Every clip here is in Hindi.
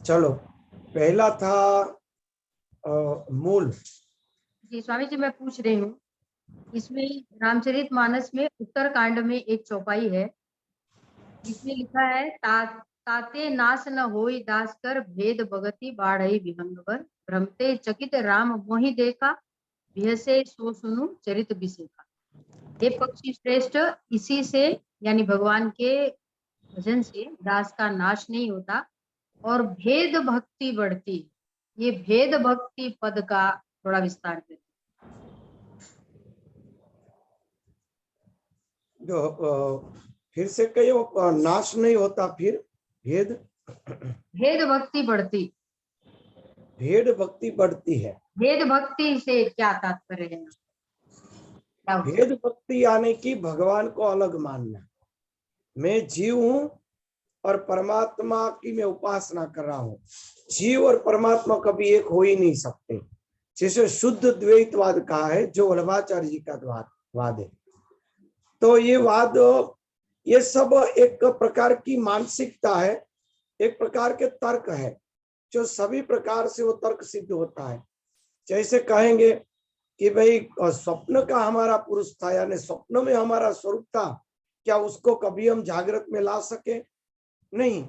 चलो, पहला था मूल। जी स्वामी जी, मैं पूछ रही हूँ, इसमें रामचरितमानस में उत्तरकांड में एक चौपाई है जिसमें लिखा है ताते नाश न होई दास कर भेद भगति बाढ़ई विहंगवर भ्रमते चकित राम मोहि देखा बिहसे सो सुनु चरित बिसेखा। हे पक्षी श्रेष्ठ, इसी से यानी भगवान के भजन से दास का नाश नहीं होता और भेद भक्ति बढ़ती। ये भेद भक्ति पद का थोड़ा विस्तार करें। जो फिर से कहियो, नाश नहीं होता, फिर भेद भेद भक्ति बढ़ती। भेद भक्ति बढ़ती है। भेद भक्ति से क्या तात्पर्य है? भेद भक्ति यानी कि भगवान को अलग मानना। मैं जीव हूं और परमात्मा की मैं उपासना कर रहा हूं। जीव और परमात्मा कभी एक हो ही नहीं सकते। जैसे शुद्ध द्वैतवाद कहा है, जो वल्लभाचार्य जी का वाद है। तो ये वाद, ये सब एक प्रकार की मानसिकता है, एक प्रकार के तर्क है, जो सभी प्रकार से वो तर्क सिद्ध होता है। जैसे कहेंगे कि भाई स्वप्न का हमारा पुरुष था, यानी स्वप्न में हमारा स्वरूप था, क्या उसको कभी हम जागृत में ला सके? नहीं।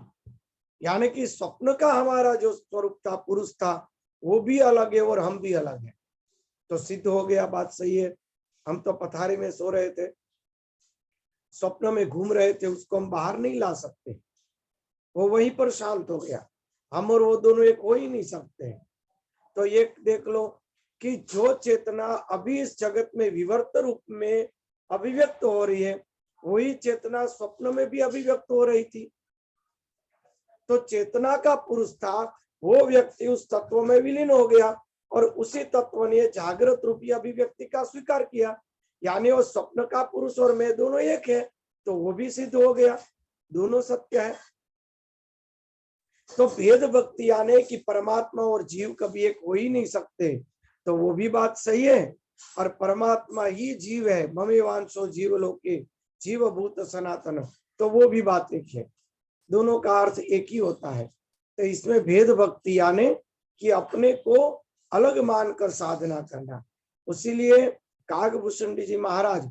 यानी कि स्वप्न का हमारा जो स्वरूप था, पुरुष था, वो भी अलग है और हम भी अलग हैं। तो सिद्ध हो गया, बात सही है। हम तो पथारी में सो रहे थे, स्वप्न में घूम रहे थे, उसको हम बाहर नहीं ला सकते, वो वहीं पर शांत हो गया। हम और वो दोनों एक हो ही नहीं सकते। तो ये देख लो कि जो चेतना अभी इस जगत में विवर्त रूप में अभिव्यक्त हो रही है, वही चेतना स्वप्न में भी अभिव्यक्त हो रही थी। तो चेतना का पुरुष था, वो व्यक्ति उस तत्व में विलीन हो गया और उसी तत्व ने जागृत रूपी अभिव्यक्ति का स्वीकार किया। यानी वो स्वप्न का पुरुष और मैं दोनों एक है, तो वो भी सिद्ध हो गया, दोनों सत्य है। तो भेद भक्ति यानी कि परमात्मा और जीव कभी एक हो ही नहीं सकते, तो वो भी बात सही है। और परमात्मा ही जीव है, ममेवांशो जीव लोके जीव भूत सनातन, तो वो भी बात एक है। दोनों का अर्थ एक ही होता है। तो इसमें भेद भक्ति यानी कि अपने को अलग मानकर साधना करना। उसीलिए कागभूषण जी महाराज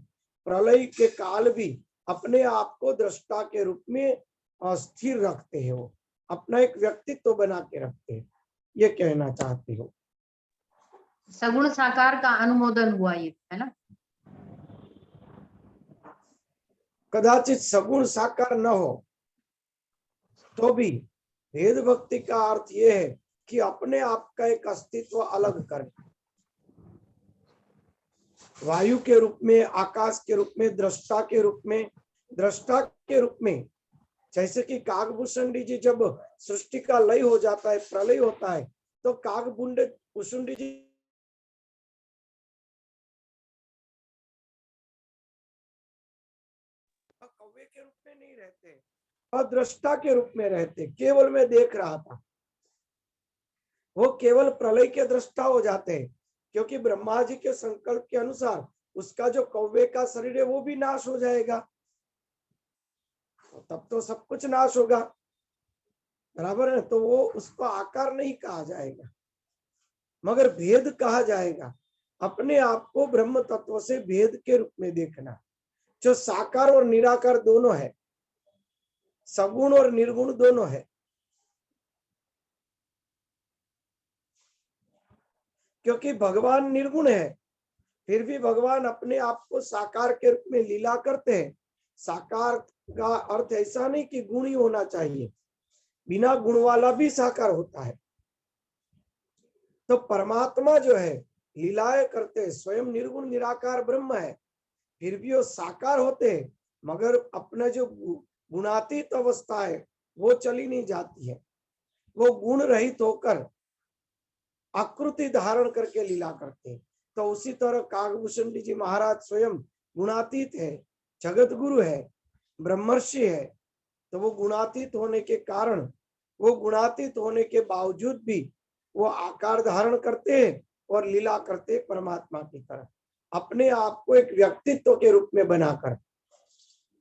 प्रलय के काल भी अपने आप को दृष्टा के रूप में स्थिर रखते हैं, वो अपना एक व्यक्तित्व बना के रखते हैं। ये कहना चाहते हो। सगुण साकार का अनुमोदन हुआ, ये है ना? कदाचित सगुण साकार न हो तो भी भेद भक्ति का अर्थ यह है कि अपने आप का एक अस्तित्व अलग करना, वायु के रूप में, आकाश के रूप में, दृष्टा के रूप में, दृष्टा के रूप में। जैसे कि कागभूषण जी जब सृष्टि का लय हो जाता है, प्रलय होता है, तो कागभूषण जी कौवे के रूप में नहीं रहते, और दृष्टा के रूप में रहते। केवल मैं देख रहा था, वो केवल प्रलय के दृष्टा हो जाते हैं, क्योंकि ब्रह्मा जी के संकल्प के अनुसार उसका जो कौवे का शरीर है वो भी नाश हो जाएगा, तब तो सब कुछ नाश होगा, बराबर है। तो वो उसको आकार नहीं कहा जाएगा, मगर भेद कहा जाएगा। अपने आप को ब्रह्म तत्व से भेद के रूप में देखना, जो साकार और निराकार दोनों है, सगुण और निर्गुण दोनों है। क्योंकि भगवान निर्गुण है, फिर भी भगवान अपने आप को साकार के रूप में लीला करते हैं। साकार का अर्थ ऐसा नहीं कि गुण ही होना चाहिए, बिना गुण वाला भी साकार होता है। तो परमात्मा जो है लीलाएं करते हैं, स्वयं निर्गुण निराकार ब्रह्म है, फिर भी वो साकार होते हैं, मगर अपना जो गुणातीत अवस्था है वो चली नहीं जाती है। वो गुण रहित होकर आकृति धारण करके लीला करते हैं। तो उसी तरह कागभूषण जी महाराज स्वयं गुणातीत है, जगत गुरु है, ब्रह्मर्षि है। तो वो गुणातीत होने के कारण, वो गुणातीत होने के बावजूद भी वो आकार धारण करते हैं और लीला करते परमात्मा की तरह, अपने आप को एक व्यक्तित्व के रूप में बनाकर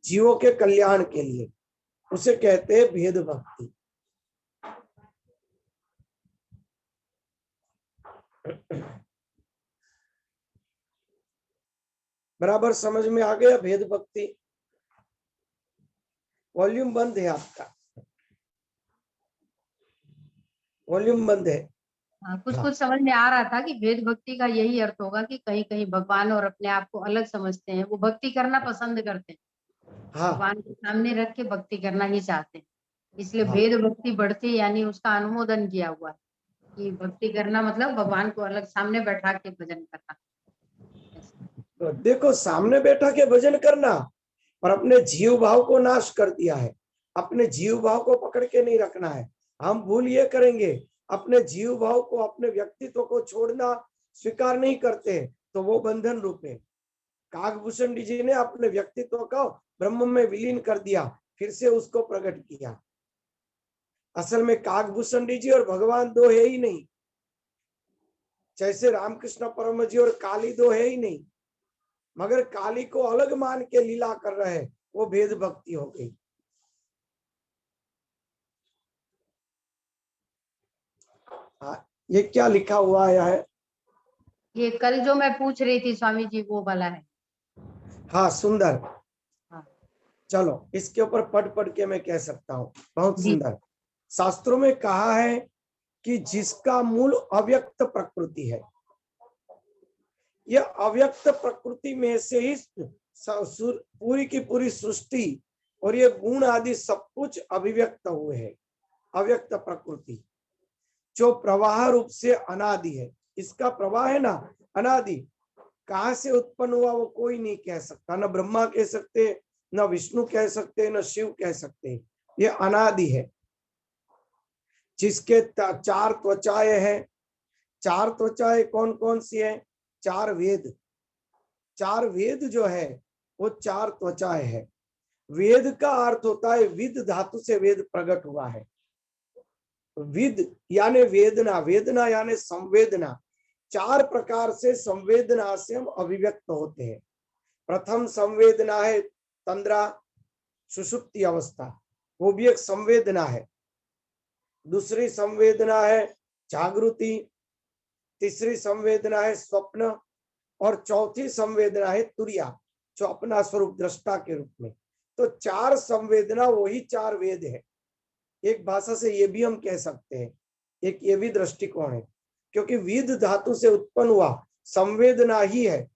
जीवों के कल्याण के लिए। उसे कहते हैं भेद भक्ति। बराबर समझ में आ गया भेद भक्ति? वॉल्यूम बंद है आपका, वॉल्यूम बंद है। हाँ, कुछ हाँ कुछ समझ में आ रहा था कि भेद भक्ति का यही अर्थ होगा कि कहीं कहीं भगवान और अपने आप को अलग समझते हैं, वो भक्ति करना पसंद करते हैं, हाँ भगवान के सामने रख के भक्ति करना ही चाहते हैं, इसलिए हाँ। भेद भक्ति बढ़ती, यानी उसका अनुमोदन किया हुआ है कि भक्ति करना मतलब भगवान को अलग सामने बैठा के भजन करना। तो देखो, सामने बैठा के भजन करना और अपने जीव भाव को नाश कर दिया है। अपने जीव भाव को पकड़ के नहीं रखना है। हम भूल ये करेंगे, अपने जीव भाव को, अपने व्यक्तित्व को छोड़ना स्वीकार नहीं करते, तो वो बंधन रूप है। काकभूषण जी ने अपने व्यक्तित्व को ब्रह्म में विलीन कर दिया, फिर से उसको प्रकट किया। असल में काकभूषण जी और भगवान दो है ही नहीं, जैसे रामकृष्ण परम जी और काली दो है ही नहीं, मगर काली को अलग मान के लीला कर रहे हैं, वो भेद भक्ति हो गई। हाँ, ये क्या लिखा हुआ है? ये कल जो मैं पूछ रही थी स्वामी जी, वो वाला है। हाँ, सुंदर। हाँ चलो, इसके ऊपर पढ़ के मैं कह सकता हूँ, बहुत जी। सुंदर। शास्त्रों में कहा है कि जिसका मूल अव्यक्त प्रकृति है, यह अव्यक्त प्रकृति में से ही पूरी की पूरी सृष्टि और ये गुण आदि सब कुछ अभिव्यक्त हुए हैं। अव्यक्त प्रकृति जो प्रवाह रूप से अनादि है, इसका प्रवाह है ना अनादि, कहां से उत्पन्न हुआ वो कोई नहीं कह सकता, न ब्रह्मा कह सकते, न विष्णु कह सकते, न शिव कह सकते, ये अनादि है। जिसके चार त्वचाएं हैं, चार त्वचाएं कौन कौन सी है? चार वेद, चार वेद जो है वो चार त्वचाएं है। वेद का अर्थ होता है, विद धातु से वेद प्रकट हुआ है। विद यानी वेदना, वेदना यानी संवेदना। चार प्रकार से संवेदना से हम अभिव्यक्त होते हैं। प्रथम संवेदना है तंद्रा, सुषुप्ति अवस्था, वो भी एक संवेदना है। दूसरी संवेदना है जागृति, तीसरी संवेदना है स्वप्न, और चौथी संवेदना है तुरिया, जो अपना स्वरूप दृष्टा के रूप में। तो चार संवेदना वही चार वेद है। एक भाषा से ये भी हम कह सकते हैं, एक ये भी दृष्टिकोण है, क्योंकि विद धातु से उत्पन्न हुआ संवेदना ही है,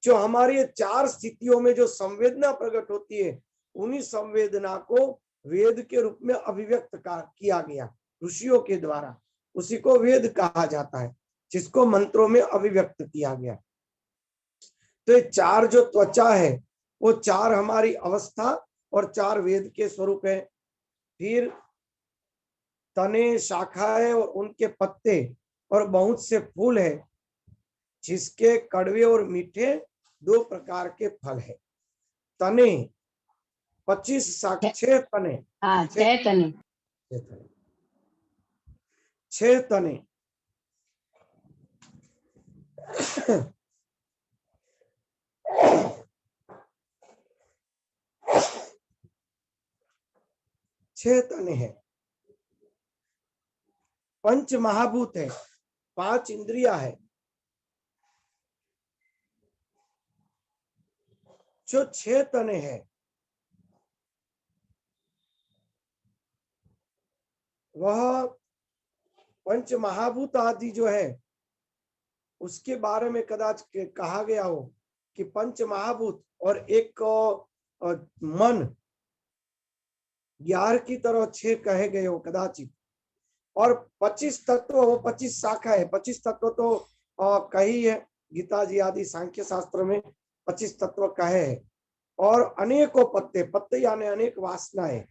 जो हमारी चार स्थितियों में जो संवेदना प्रकट होती है, उन्हीं संवेदना को वेद के रूप में अभिव्यक्त किया गया ऋषियों के द्वारा। उसी को वेद कहा जाता है, जिसको मंत्रों में अभिव्यक्त किया गया। तो ये चार जो त्वचा है, वो चार हमारी अवस्था और चार वेद के स्वरूप है। फिर तने, शाखाएं और उनके पत्ते और बहुत से फूल है, जिसके कड़वे और मीठे दो प्रकार के फल है। तने 25 शाखा, 6 तने, हाँ, 6 तने। 6 तने। 6 तने हैं। पंच महाभूत है, 5 इंद्रिया है। जो 6 तने हैं, वह पंच महाभूत आदि जो है, उसके बारे में कदाच कहा गया हो कि पंच महाभूत और एक मन, 11 की तरह 6 कहे गए हो कदाचित। और 25 तत्व, वो 25 शाखा है। 25 तत्व तो कही है गीता जी आदि सांख्य शास्त्र में, 25 तत्व कहे है। और अनेकों पत्ते, पत्ते यानी अनेक वासनाएं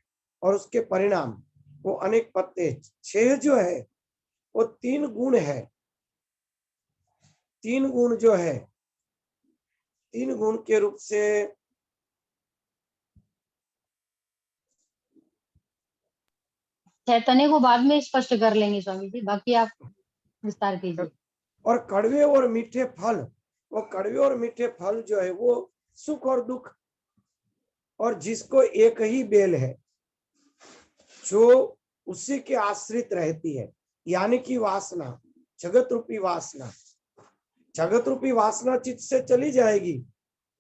और उसके परिणाम, वो अनेक पत्ते। 6 जो है वो 3 गुण है। 3 गुण जो है, 3 गुण के रूप से तने को बाद में स्पष्ट कर लेंगे स्वामी जी, बाकी आप विस्तार कीजिए। और कड़वे और मीठे फल, वो कड़वे और मीठे फल जो है वो सुख और दुख, और जिसको एक ही बेल है, जो उसी के आश्रित रहती है, यानी कि वासना, जगत रूपी वासना। जगत रूपी वासना चित्त से चली जाएगी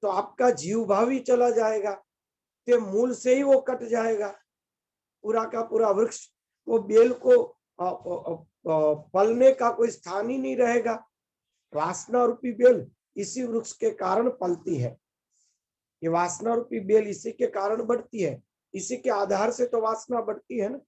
तो आपका जीव भाव ही चला जाएगा, तो मूल से ही वो कट जाएगा, पूरा का पूरा वृक्ष, वो बेल को पलने का कोई स्थान ही नहीं रहेगा। वासना रूपी बेल इसी वृक्ष के कारण पलती है, ये वासना रूपी बेल इसी के कारण बढ़ती है, इसी के आधार से तो वासना बढ़ती है ना।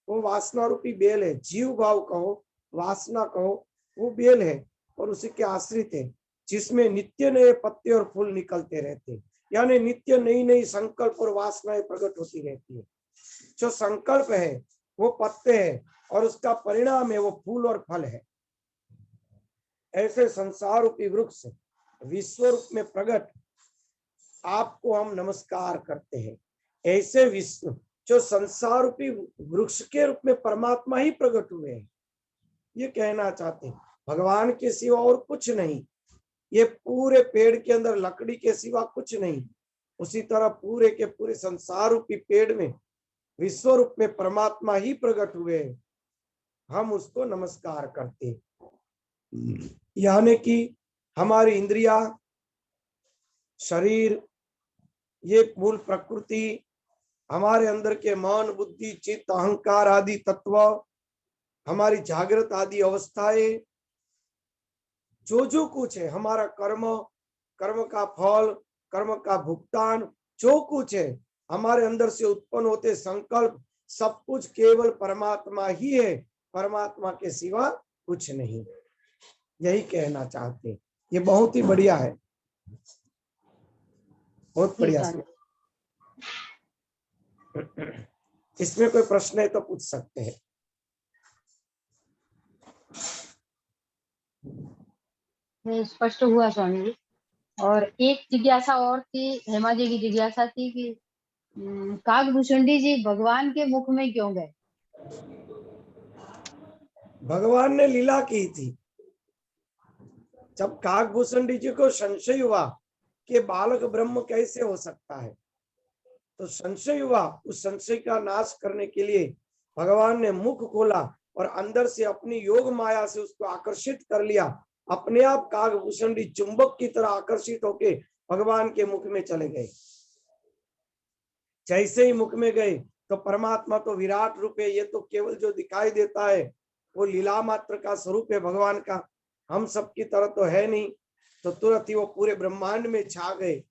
वो वासना रूपी बेल है, जीव भाव कहो वासना कहो, वो बेल है और उसी के आश्रित है, जिसमें नित्य नए पत्ते और फूल निकलते रहते हैं, यानी नित्य नई नई संकल्प और वासनाएं प्रकट होती रहती है। जो संकल्प है वो पत्ते है और उसका परिणाम है वो फूल और फल है। ऐसे संसार रूपी वृक्ष विश्व रूप में प्रकट आपको हम नमस्कार करते हैं। ऐसे विश्व जो संसार रूपी वृक्ष के रूप में परमात्मा ही प्रकट हुए हैं, ये कहना चाहते हैं। भगवान के सिवा और कुछ नहीं, ये पूरे पेड़ के अंदर लकड़ी के सिवा कुछ नहीं, उसी तरह पूरे के पूरे संसार रूपी पेड़ में विश्व रूप में परमात्मा ही प्रकट हुए, हम उसको नमस्कार करते। यानी कि हमारी इंद्रिया, शरीर, ये मूल प्रकृति, हमारे अंदर के मन, बुद्धि, चित्त, अहंकार आदि तत्व, हमारी जागृत आदि अवस्थाएं, जो जो कुछ है, हमारा कर्म, कर्म का फल, कर्म का भुगतान, जो कुछ है, हमारे अंदर से उत्पन्न होते संकल्प, सब कुछ केवल परमात्मा ही है, परमात्मा के सिवा कुछ नहीं, यही कहना चाहते हैं। ये बहुत ही बढ़िया है, बहुत बढ़िया से। इसमें कोई प्रश्न है तो पूछ सकते हैं। स्पष्ट हुआ स्वामी जी। और एक जिज्ञासा और थी, हेमा जी की जिज्ञासा थी कि काकभूषुंडी जी भगवान के मुख में क्यों गए? भगवान ने लीला की थी। जब काकभूषुंडी जी को संशय हुआ कि बालक ब्रह्म कैसे हो सकता है, तो संशय हुआ, उस संशय का नाश करने के लिए भगवान ने मुख खोला और अंदर से अपनी योग माया से उसको आकर्षित कर लिया। अपने आप काकभूषुंडी चुंबक की तरह आकर्षित होके भगवान के मुख में चले गए। जैसे ही मुख में गए तो परमात्मा तो विराट रूप है, ये तो केवल जो दिखाई देता है वो लीला मात्र का स्वरूप है भगवान का, हम सबकी तरह तो है नहीं। तो तुरंत ही वो पूरे ब्रह्मांड में छा गए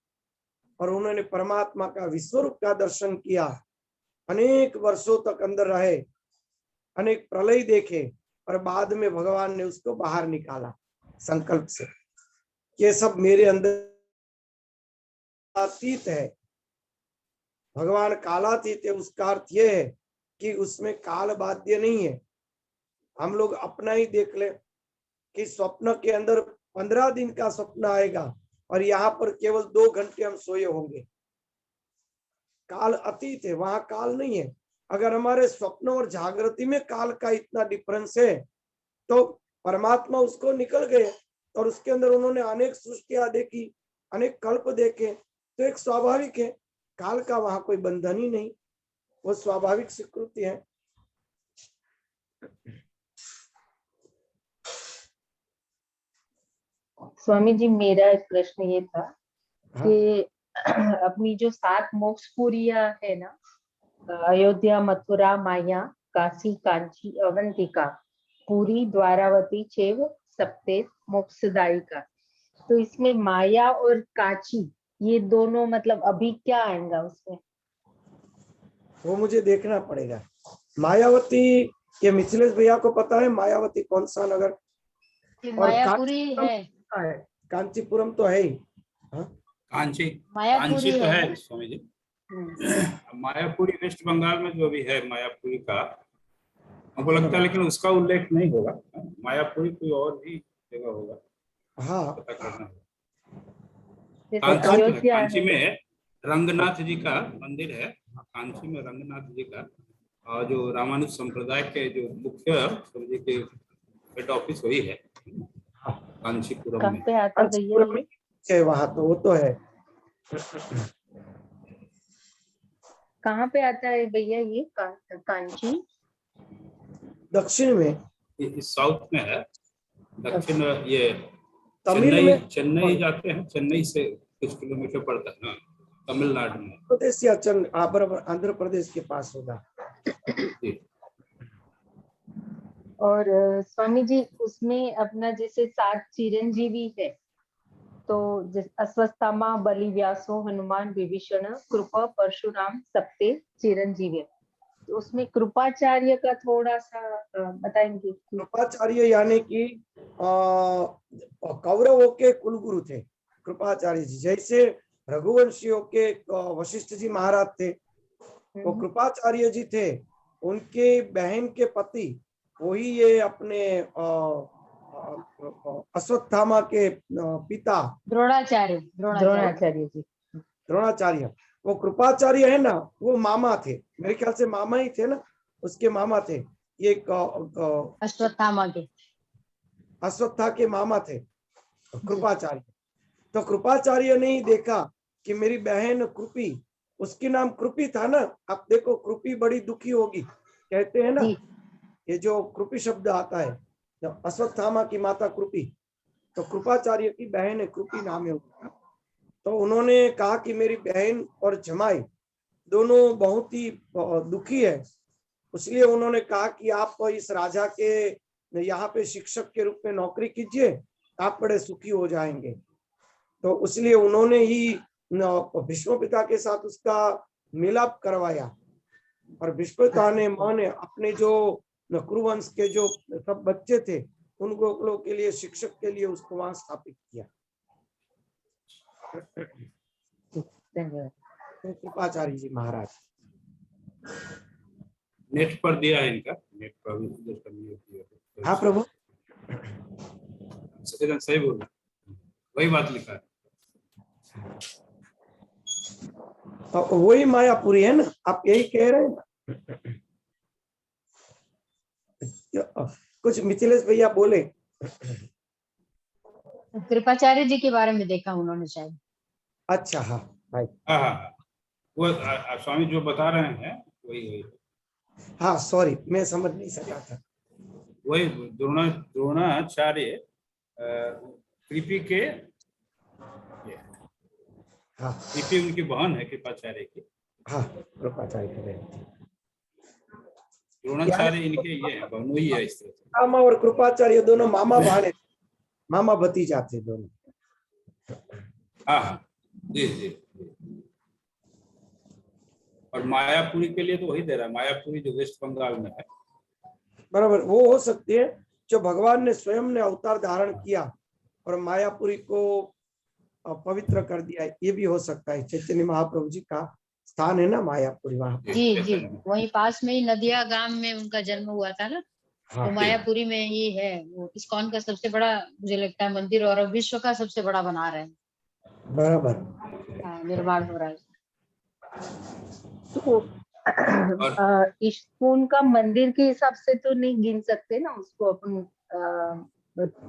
और उन्होंने परमात्मा का विश्वरूप का दर्शन किया। अनेक वर्षों तक अंदर रहे, अनेक प्रलय देखे और बाद में भगवान ने उसको बाहर निकाला संकल्प से। ये सब मेरे अंदर अतीत है, भगवान कालातीत है, उसका अर्थ ये है कि उसमें काल बाध्य नहीं है। हम लोग अपना ही देख ले कि स्वप्न के अंदर 15 दिन का स्वप्न आएगा और यहाँ पर केवल 2 घंटे हम सोए होंगे। काल अतीत है, वहां काल नहीं है। अगर हमारे स्वप्न और जागृति में काल का इतना डिफरेंस है तो परमात्मा उसको निकल गए और उसके अंदर उन्होंने अनेक सृष्टियां देखी, अनेक कल्प देखे, तो एक स्वाभाविक है, काल का वहां कोई बंधन ही नहीं, वो स्वाभाविक स्वीकृति है। स्वामी जी मेरा एक प्रश्न ये था हाँ? कि अपनी जो 7 मोक्षपुरियां है ना, अयोध्या, मथुरा, माया, काशी, कांची, अवंतिका, पुरी, द्वारावती, चैव सप्तेत मोक्षदायिका, तो इसमें माया और कांची ये दोनों मतलब अभी क्या आएगा उसमें? वो मुझे देखना पड़ेगा। मायावती, ये मिथिलेश भैया को पता है मायावती कौन सा नगर? और मायापुरी है, कांचीपुरम तो है ही। हाँ? कांची मायापुरी तो है है ना? स्वामी जी। मायापुरी वेस्ट बंगाल में जो भी है मायापुरी का, हमको लगता है, लेकिन उसका उल्लेख नहीं होगा। मायापुरी कोई और भी जगह होगा, हाँ, पता करना होगा। जैसे कांची में, अयोध्या कांची है। में रंगनाथ जी का मंदिर है। कांची में रंगनाथ जी का, और जो रामानुज संप्रदाय के जो मुख्य जी के हेड ऑफिस वही है कांचीपुरम कहाँ में। पे आता है भैया कांचीपुरम ये? है वहां, तो वो तो है। कहाँ पे आता है भैया ये कांची? दक्षिण में, ये साउथ में है, दक्षिण ये तमिल में चेन्नई जाते हैं, चेन्नई से कुछ किलोमीटर पड़ता है ना, तमिलनाडु में। प्रदेश या बराबर आंध्र प्रदेश के पास होगा। जी। और स्वामी जी उसमें अपना जैसे 7 चिरंजीवी है, तो अश्वत्थामा, बलि, व्यासो, हनुमान, विभीषण, कृपा, परशुराम, सप्ते चिरंजीवी। तो उसमें कृपाचार्य का थोड़ा सा बताएंगे? कृपाचार्य यानी कि कौरवों के कुलगुरु थे कृपाचार्य जी। जैसे रघुवंशियों के वशिष्ठ जी महाराज थे, वो कृपाचार्य जी थे। उनके बहन के पति वही ये अपने अश्वत्थामा के पिता द्रोणाचार्य जी। द्रोणाचार्य, वो कृपाचार्य है ना, वो मामा थे, मेरे ख्याल से मामा ही थे ना, उसके मामा थे ये अश्वत्था के मामा थे कृपाचार्य। तो कृपाचार्य ने ही देखा कि मेरी बहन कृपी, उसके नाम कृपी था ना, आप देखो कृपी बड़ी दुखी होगी कहते हैं ना, ये जो कृपी शब्द आता है, तो अश्वत्थामा की माता कृपी, तो कृपाचार्य की बहन है कृपी नाम है उसका। तो उन्होंने कहा कि मेरी बहन और जमाई दोनों बहुत ही दुखी है, इसलिए उन्होंने कहा कि आप इस राजा के यहाँ पे शिक्षक के रूप में नौकरी कीजिए, आप बड़े सुखी हो जाएंगे। तो इसलिए उन्होंने ही भीष्म पिता के साथ उसका मिलाप करवाया, और भीष्म पिता ने माने अपने जो कुरुवंश के जो सब बच्चे थे उन गोकुलों के लिए शिक्षक के लिए उसको वहां स्थापित किया। धन्यवाद। कृपाचार्य जी महाराज। नेट पर दिया है इनका, नेट पर भी जो करनी होती है। हाँ प्रभु, एकदम सही बोल रहा, वही बात लिखा है। तो वही मायापुरी है ना, आप यही कह रहे हैं ना? कुछ मिथिलेश भैया बोले। कृपाचार्य जी के बारे में देखा उन्होंने शायद। अच्छा हाँ भाई, हाँ, वो स्वामी जो बता रहे हैं वही हाँ सॉरी मैं समझ नहीं सका था। वही द्रोणाचार्य कृपी के, हाँ कृपी उनकी बहन है कृपाचार्य की। हाँ कृपाचार्य की बहन थी। द्रोणाचार्य इनके ये है, बहनोई है इस तरह से। मामा और कृपाचार्य दोनों मामा भाणे, मामा भतीजा थे दोनों। हाँ जी जी। और मायापुरी के लिए तो वही दे रहा है, मायापुरी जो वेस्ट बंगाल में है। बराबर, वो हो सकती है जो भगवान ने स्वयं ने अवतार धारण किया और मायापुरी को पवित्र कर दिया, ये भी हो सकता है। चैतन्य महाप्रभु जी का स्थान है ना मायापुरी, वहां पे। जी जी, वहीं पास में ही नदिया गांव में उनका जन्म हुआ था ना, हाँ, तो मायापुरी में ही है। वो इस्कॉन का सबसे बड़ा मुझे लगता है मंदिर, और विश्व का सबसे बड़ा बना रहे हैं। बराबर। हाँ, निर्माण हो रहा है। तो इस्कॉन का मंदिर के हिसाब से तो नहीं गिन सकते ना उसको अपन,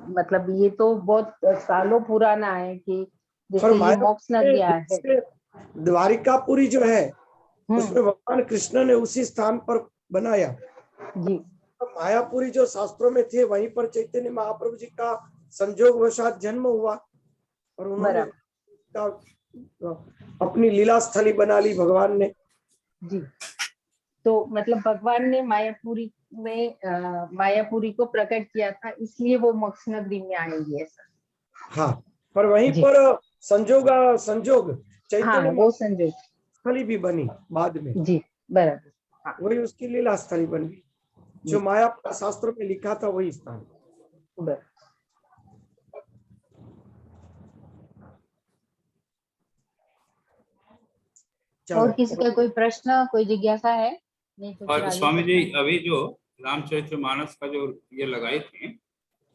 मतलब ये तो बहुत सालों पुराना है कि जैसे ये मोक्ष नदिया है। द्वारिकापुरी जो है उसमें भगवान कृष्ण ने उसी स्थान पर बनाया जी। मायापुरी जो शास्त्रों में थे वहीं पर चैतन्य महाप्रभु जी का संजोग वशात जन्म हुआ और उन्होंने अपनी लीला स्थली बना ली भगवान ने। जी, तो मतलब भगवान ने मायापुरी में मायापुरी को प्रकट किया था, इसलिए वो मोक्ष नगरी में आएंगे ऐसा। हाँ, पर वहीं पर संजोग हाँ, वो संजोग स्थली भी बनी बाद में। जी बराबर। हाँ, वही उसकी लीला स्थली बन गई, जो माया शास्त्र में लिखा था वही स्थान। और किसी का कोई प्रश्न, कोई जिज्ञासा है? नहीं तो और स्वामी जी अभी जो रामचरितमानस का जो ये लगाई थी,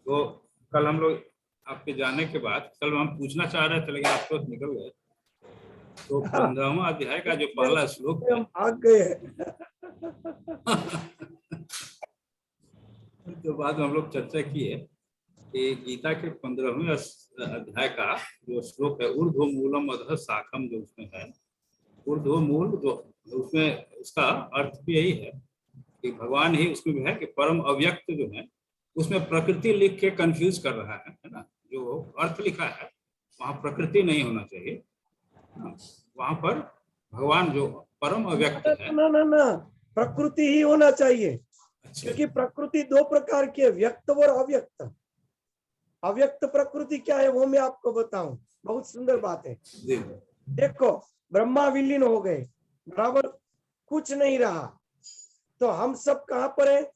तो कल हम लोग आपके जाने के बाद कल हम पूछना चाह रहे थे लेकिन आप तो निकल गए। तो 15वां अध्याय का जो पहला श्लोक है, भाग गए। तो बाद में हम लोग चर्चा की है कि गीता के 15वें अध्याय का जो श्लोक है, ऊर्ध्व मूलम अधः शाखम, जो उसमें है ऊर्ध्व मूल, जो उसमें उसका अर्थ भी यही है कि भगवान ही उसमें भी है कि परम अव्यक्त जो है उसमें प्रकृति लिख के कंफ्यूज कर रहा है ना। जो अर्थ लिखा है वहाँ प्रकृति नहीं होना चाहिए। वहाँ पर भगवान जो परम अव्यक्त है, ना ना ना, प्रकृति ही होना चाहिए। अच्छा क्योंकि प्रकृति दो प्रकार की है, व्यक्त और अव्यक्त। अव्यक्त प्रकृति क्या है वो मैं आपको बताऊं, बहुत सुंदर बात है। जी देखो, ब्रह्मा विलीन हो गए, बराबर, कुछ नहीं रहा, तो हम सब कहां पर है?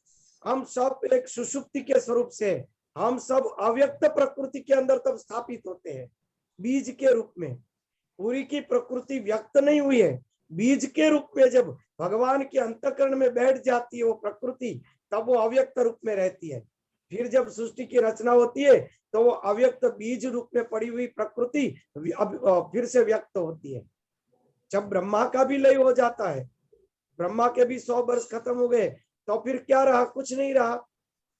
हम सब एक सुषुप्ति के स्वरूप से, हम सब अव्यक्त प्रकृति के अंदर तब स्थापित होते हैं, बीज के रूप में। पूरी की प्रकृति व्यक्त नहीं हुई है, बीज के रूप में जब भगवान के अंतःकरण में बैठ जाती है वो प्रकृति, तब वो अव्यक्त रूप में रहती है। फिर जब सृष्टि की रचना होती है तो वो अव्यक्त बीज रूप में पड़ी हुई प्रकृति फिर से व्यक्त होती है। जब ब्रह्मा का भी लय हो जाता है, ब्रह्मा के भी 100 वर्ष खत्म हो गए, तो फिर क्या रहा? कुछ नहीं रहा।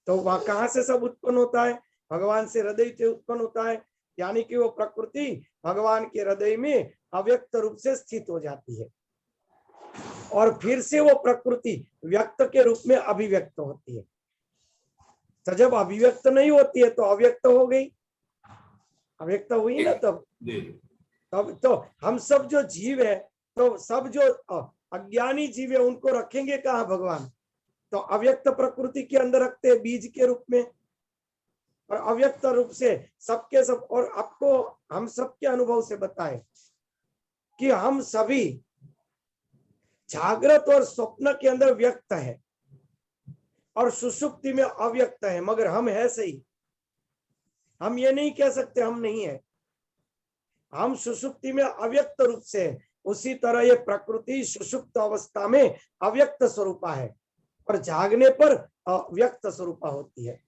तो वहां कहां से सब उत्पन्न होता है? भगवान से हृदय से उत्पन्न होता है, यानी कि वो प्रकृति भगवान के हृदय में अव्यक्त रूप से स्थित हो जाती है और फिर से वो प्रकृति व्यक्त के रूप में अभिव्यक्त होती है। तो जब अभिव्यक्त नहीं होती है तो अव्यक्त हो गई, अव्यक्त हुई ना, तब तो हम सब जो जीव है, तो सब जो अज्ञानी जीव है उनको रखेंगे कहाँ भगवान? तो अव्यक्त प्रकृति के अंदर रखते हैं, बीज के रूप में, और अव्यक्त रूप से सबके सब। और आपको हम सबके अनुभव से बताएं कि हम सभी जागृत और स्वप्न के अंदर व्यक्त है और सुषुप्ति में अव्यक्त है, मगर हम है सही। हम ये नहीं कह सकते हम नहीं है, हम सुषुप्ति में अव्यक्त रूप से। उसी तरह ये प्रकृति सुषुप्त अवस्था में अव्यक्त स्वरूपा है और जागने पर अव्यक्त स्वरूपा होती है।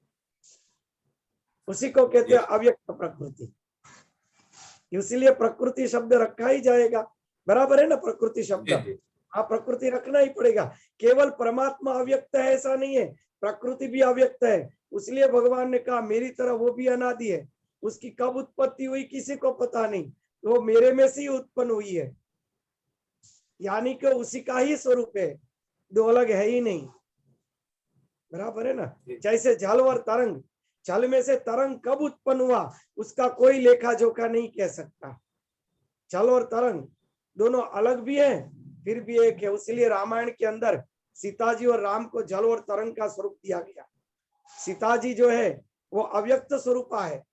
उसी को कहते हैं अव्यक्त प्रकृति। इसलिए प्रकृति शब्द रखा ही जाएगा, बराबर है ना? प्रकृति शब्द, हाँ, प्रकृति रखना ही पड़ेगा। केवल परमात्मा अव्यक्त है ऐसा नहीं है, प्रकृति भी अव्यक्त है। इसलिए भगवान ने कहा मेरी तरह वो भी अनादि है। उसकी कब उत्पत्ति हुई किसी को पता नहीं, वो मेरे में से ही उत्पन्न हुई है, यानी कि उसी का ही स्वरूप है, दो अलग है ही नहीं, बराबर है ना? जैसे जल और तरंग, जल में से तरंग कब उत्पन्न हुआ उसका कोई लेखा जोखा नहीं कह सकता। जल और तरंग दोनों अलग भी है फिर भी एक है। इसलिए रामायण के अंदर सीता जी और राम को जल और तरंग का स्वरूप दिया गया। सीता जी जो है वो अव्यक्त स्वरूपा है,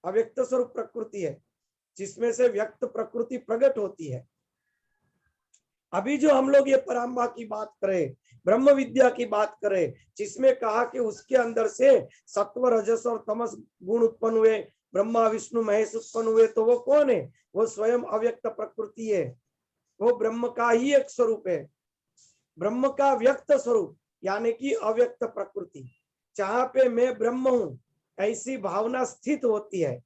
अव्यक्त स्वरूप प्रकृति है, जिसमें से व्यक्त प्रकृति प्रकट होती है। अभी जो हम लोग ये पराम्बा की बात करें, ब्रह्म विद्या की बात करें, जिसमें कहा कि उसके अंदर से सत्व रजस और तमस गुण उत्पन्न हुए, ब्रह्मा विष्णु महेश उत्पन्न हुए, तो वो कौन है? वो स्वयं अव्यक्त प्रकृति है, वो ब्रह्म का ही एक स्वरूप है, ब्रह्म का व्यक्त स्वरूप, यानी कि अव्यक्त प्रकृति। जहां पे मैं ब्रह्म हूं ऐसी भावना स्थित होती है,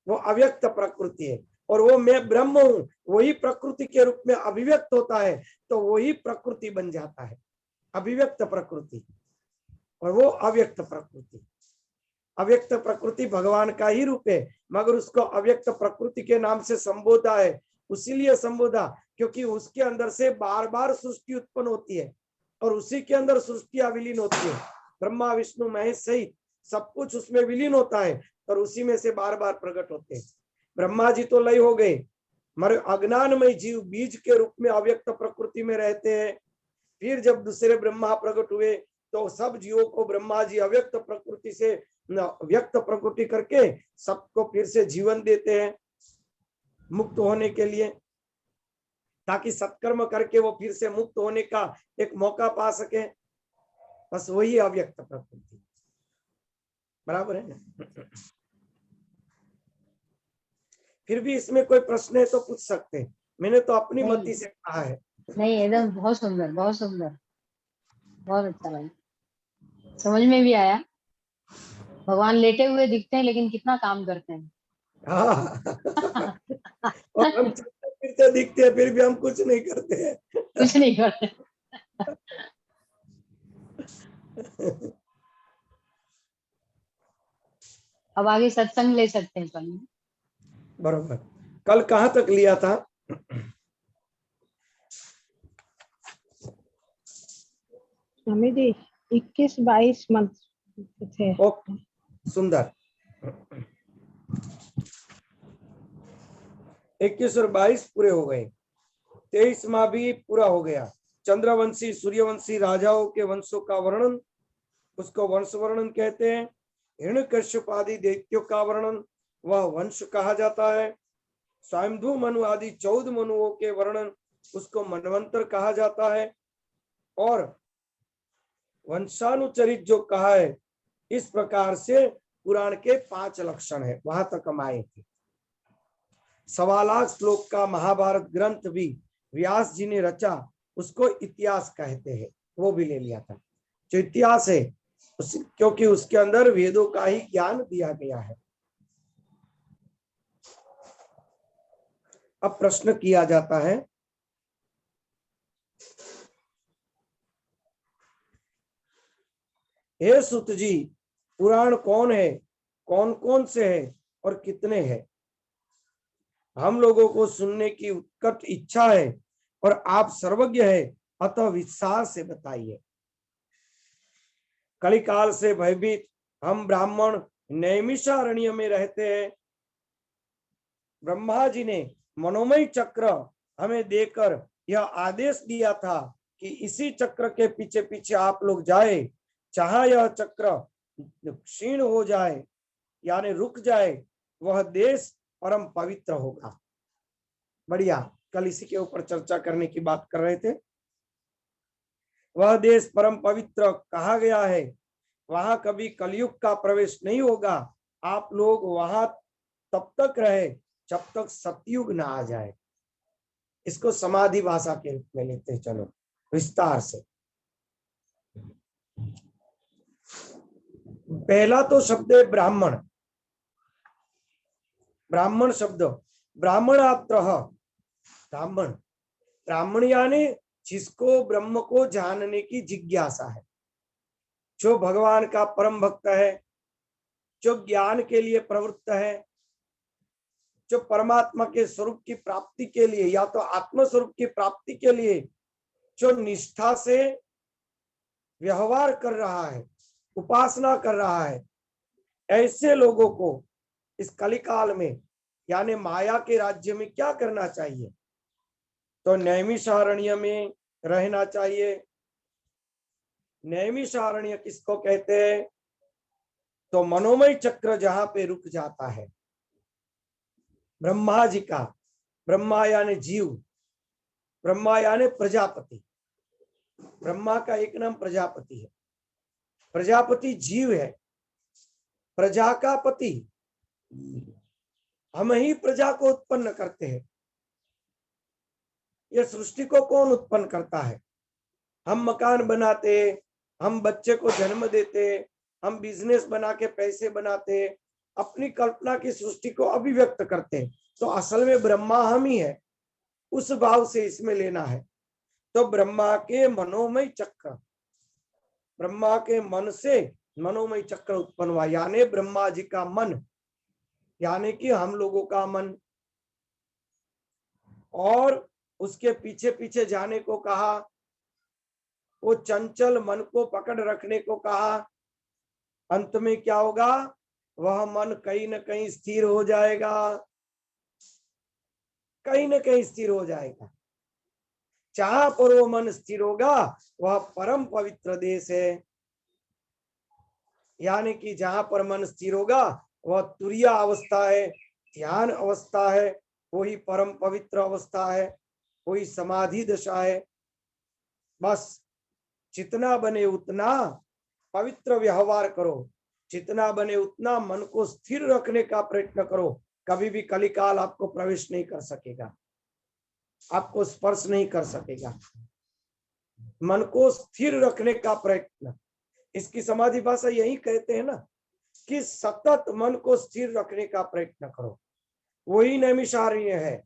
वो अव्यक्त प्रकृति है। और वो मैं ब्रह्म हूं वही प्रकृति के रूप में अभिव्यक्त होता है, तो वही प्रकृति बन जाता है, अभिव्यक्त प्रकृति। और वो अव्यक्त प्रकृति, अव्यक्त प्रकृति भगवान का ही रूप है, मगर उसको अव्यक्त प्रकृति के नाम से संबोधा है। उसीलिए संबोधा क्योंकि उसके अंदर से बार बार सृष्टि उत्पन्न होती है और उसी के अंदर सृष्टियां विलीन होती है। ब्रह्मा विष्णु महेश सहित सब कुछ उसमें विलीन होता है और उसी में से बार बार प्रकट होते हैं। ब्रह्मा जी तो लय हो गए, मगर अज्ञानमय जीव बीज के रूप में अव्यक्त प्रकृति में रहते हैं। फिर जब दूसरे ब्रह्मा प्रकट हुए तो सब जीवों को ब्रह्मा जी अव्यक्त प्रकृति से व्यक्त प्रकृति करके सबको फिर से जीवन देते हैं मुक्त होने के लिए, ताकि सत्कर्म करके वो फिर से मुक्त होने का एक मौका पा सके। बस वही अव्यक्त प्रकृति, बराबर है ना? फिर भी इसमें कोई प्रश्न है तो पूछ सकते हैं, मैंने तो अपनी मति से कहा है। नहीं, एकदम बहुत सुंदर, बहुत सुंदर, बहुत अच्छा लगा, समझ में भी आया। भगवान लेटे हुए दिखते हैं लेकिन कितना काम करते हैं। हाँ। और हम चलते फिरते दिखते हैं फिर भी हम कुछ नहीं करते हैं। कुछ नहीं करते। अब आगे सत्संग ले सकते हैं स्वामी। बरोबर। कल कहाँ तक लिया था? स्वामी जी 21-22 मंथ थे। ओके, सुंदर। इक्कीस और 22 पूरे हो गए, 23वां भी पूरा हो गया। चंद्रवंशी सूर्यवंशी राजाओं के वंशों का वर्णन, उसको वंश वर्णन कहते हैं। हिरण्यकश्यप आदि दैत्यों का वर्णन वह वंश कहा जाता है। स्वयंभू मनु आदि 14 मनुओं के वर्णन, उसको मनवंतर कहा जाता है। और वंशानुचरित जो कहा है, इस प्रकार से पुराण के 5 लक्षण है। वहां तक हम आए थे। 1.25 लाख श्लोक का महाभारत ग्रंथ भी व्यास जी ने रचा, उसको इतिहास कहते हैं, वो भी ले लिया था। जो इतिहास है क्योंकि उसके अंदर वेदों का ही ज्ञान दिया गया है। अब प्रश्न किया जाता है, हे सुत जी, पुराण कौन है, कौन कौन से है और कितने हैं? हम लोगों को सुनने की उत्कट इच्छा है और आप सर्वज्ञ है, अतः विस्तार से बताइए। कलिकाल से भयभीत हम ब्राह्मण नैमिषारण्य में रहते हैं। ब्रह्मा जी ने मनोमय चक्र हमें देकर यह आदेश दिया था कि इसी चक्र के पीछे पीछे आप लोग जाए। चाहे यह चक्र क्षीण हो जाए यानी रुक जाए, वह देश परम पवित्र होगा। बढ़िया, कल इसी के ऊपर चर्चा करने की बात कर रहे थे। वह देश परम पवित्र कहा गया है, वहां कभी कलयुग का प्रवेश नहीं होगा। आप लोग वहां तब तक रहे जब तक सतयुग ना आ जाए। इसको समाधि भाषा के रूप में लेते चलो विस्तार से। पहला तो शब्द है ब्राह्मण। ब्राह्मण शब्द ब्राह्मणात्र, ब्राह्मण ब्राह्मण यानी जिसको ब्रह्म को जानने की जिज्ञासा है, जो भगवान का परम भक्त है, जो ज्ञान के लिए प्रवृत्त है, जो परमात्मा के स्वरूप की प्राप्ति के लिए या तो आत्म स्वरूप की प्राप्ति के लिए जो निष्ठा से व्यवहार कर रहा है, उपासना कर रहा है, ऐसे लोगों को इस कलिकाल में यानी माया के राज्य में क्या करना चाहिए? तो नैमिषारण्य में रहना चाहिए। नैमिषारण्य किसको कहते हैं? तो मनोमय चक्र जहां पे रुक जाता है ब्रह्मा जी का। ब्रह्मा यानी जीव, ब्रह्मा यानी प्रजापति। ब्रह्मा का एक नाम प्रजापति है। प्रजापति जीव है, प्रजा का पति। हम ही प्रजा को उत्पन्न करते हैं। यह सृष्टि को कौन उत्पन्न करता है? हम मकान बनाते, हम बच्चे को जन्म देते, हम बिजनेस बना के पैसे बनाते, अपनी कल्पना की सृष्टि को अभिव्यक्त करते हैं। तो असल में ब्रह्मा हम ही है। उस भाव से इसमें लेना है। तो ब्रह्मा के मनोमय चक्र, ब्रह्मा के मन से मनोमय चक्र उत्पन्न हुआ, यानी ब्रह्मा जी का मन, यानी कि हम लोगों का मन। और उसके पीछे पीछे जाने को कहा, वो चंचल मन को पकड़ रखने को कहा। अंत में क्या होगा? वह मन कहीं न कहीं स्थिर हो जाएगा, कहीं न कहीं स्थिर हो जाएगा। जहां पर वो मन स्थिर होगा वह परम पवित्र देश है। यानी कि जहां पर मन स्थिर होगा वह तुरिया अवस्था है, ध्यान अवस्था है, वही परम पवित्र अवस्था है, वही समाधि दशा है। बस जितना बने उतना पवित्र व्यवहार करो, जितना बने उतना मन को स्थिर रखने का प्रयत्न करो। कभी भी कलिकाल आपको प्रवेश नहीं कर सकेगा, आपको स्पर्श नहीं कर सकेगा। मन को स्थिर रखने का प्रयत्न, इसकी समाधि भाषा यही कहते हैं ना कि सतत मन को स्थिर रखने का प्रयत्न करो। वही नैमिषारण्य है।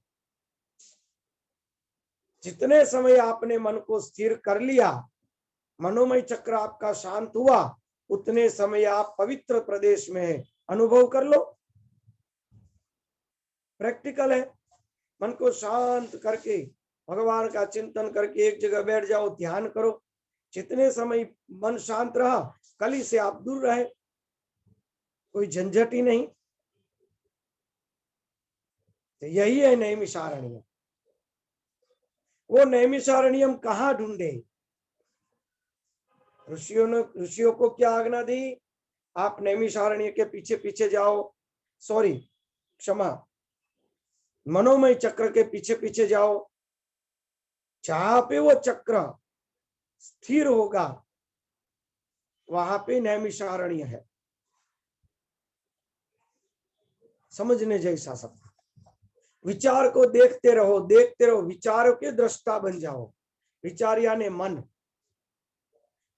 जितने समय आपने मन को स्थिर कर लिया, मनोमय चक्र आपका शांत हुआ, उतने समय आप पवित्र प्रदेश में अनुभव कर लो। प्रैक्टिकल है। मन को शांत करके भगवान का चिंतन करके एक जगह बैठ जाओ, ध्यान करो। जितने समय मन शांत रहा, कली से आप दूर रहे, कोई झंझट ही नहीं। तो यही है नैमिषारण्य। वो नैमिषारण्यम कहाँ ढूंढे? ऋषियों को क्या आज्ञा दी? आप नैमिषारण्य के पीछे पीछे जाओ, सॉरी क्षमा, मनोमय चक्र के पीछे पीछे जाओ। जहां पे वो चक्र स्थिर होगा वहां पे नैमिषारण्य है। समझने जैसा सब। विचार को देखते रहो, देखते रहो, विचारों के दृष्टा बन जाओ। विचार यानी मन,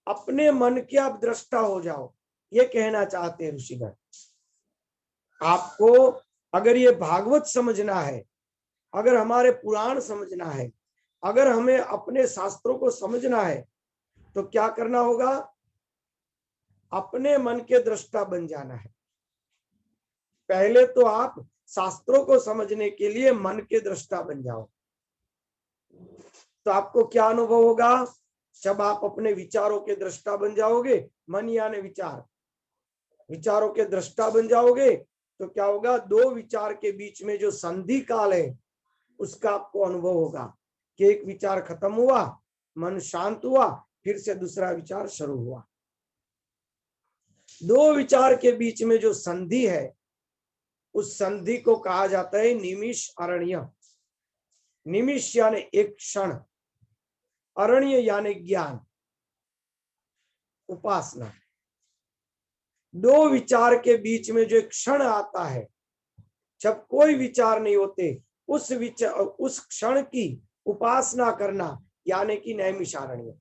अपने मन के आप दृष्टा हो जाओ, ये कहना चाहते हैं ऋषिगण। आपको अगर ये भागवत समझना है, अगर हमारे पुराण समझना है, अगर हमें अपने शास्त्रों को समझना है, तो क्या करना होगा? अपने मन के दृष्टा बन जाना है। पहले तो आप शास्त्रों को समझने के लिए मन के दृष्टा बन जाओ। तो आपको क्या अनुभव होगा? जब आप अपने विचारों के दृष्टा बन जाओगे, मन यानी विचार, विचारों के दृष्टा बन जाओगे, तो क्या होगा? दो विचार के बीच में जो संधि काल है उसका आपको अनुभव होगा कि एक विचार खत्म हुआ, मन शांत हुआ, फिर से दूसरा विचार शुरू हुआ। दो विचार के बीच में जो संधि है उस संधि को कहा जाता है निमिष अरण्य। निमिष यानी एक क्षण, अरण्य यानी ज्ञान, उपासना। दो विचार के बीच में जो एक क्षण आता है, जब कोई विचार नहीं होते, उस क्षण की उपासना करना यानी कि नैमिषारण्य।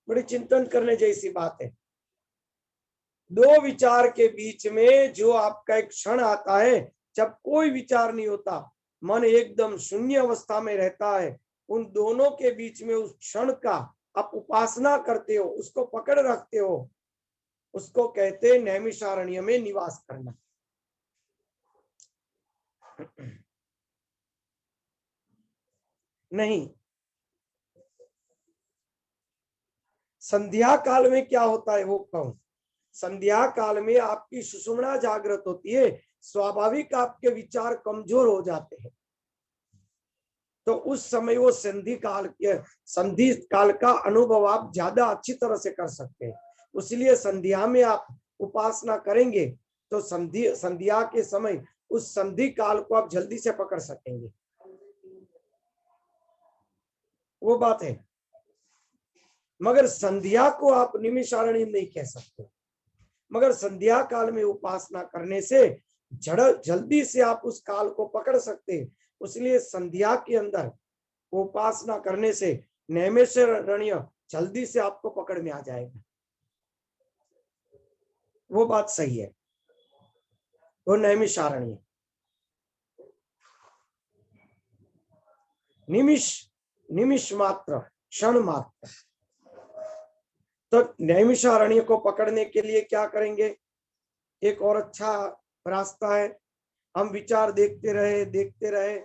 बड़ी चिंतन करने जैसी बात है। दो विचार के बीच में जो आपका एक क्षण आता है, जब कोई विचार नहीं होता, मन एकदम शून्य अवस्था में रहता है, उन दोनों के बीच में उस क्षण का आप उपासना करते हो, उसको पकड़ रखते हो, उसको कहते हैं नैमिषारण्य में निवास करना। नहीं, संध्या काल में क्या होता है वो कहूं। संध्या काल में आपकी सुषुम्ना जागृत होती है, स्वाभाविक आपके विचार कमजोर हो जाते हैं। तो उस समय वो संधि काल का अनुभव आप ज्यादा अच्छी तरह से कर सकते हैं। इसलिए संध्या में आप उपासना करेंगे तो संध्या के समय उस संधि काल को आप जल्दी से पकड़ सकेंगे। वो बात है। मगर संध्या को आप निमिषारण्य नहीं कह सकते। मगर संध्या काल में उपासना करने से जल्दी से आप उस काल को पकड़ सकते हैं। इसलिए संध्या के अंदर उपासना करने से नैमिषारण्य जल्दी से आपको पकड़ में आ जाएगा। वो बात सही है, वो नैमिषारण्य। निमिष मात्र, क्षण मात्र। तो नैमिषारण्य को पकड़ने के लिए क्या करेंगे? एक और अच्छा रास्ता है। हम विचार देखते रहे,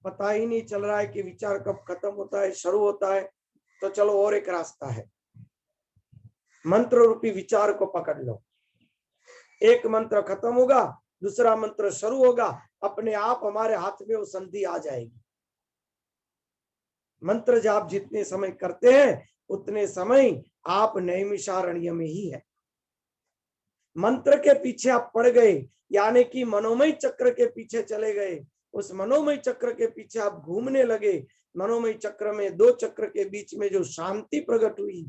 पता ही नहीं चल रहा है कि विचार कब खत्म होता है, शुरू होता है। तो चलो और एक रास्ता है, मंत्र रूपी विचार को पकड़ लो। एक मंत्र खत्म होगा, दूसरा मंत्र शुरू होगा, अपने आप हमारे हाथ में वो संधि आ जाएगी। मंत्र जाप जितने समय करते हैं उतने समय आप नैमिषारण्य में ही है। मंत्र के पीछे आप पड़ गए, यानी कि मनोमय चक्र के पीछे चले गए। उस मनोमय चक्र के पीछे आप घूमने लगे। मनोमय चक्र में दो चक्र के बीच में जो शांति प्रकट हुई,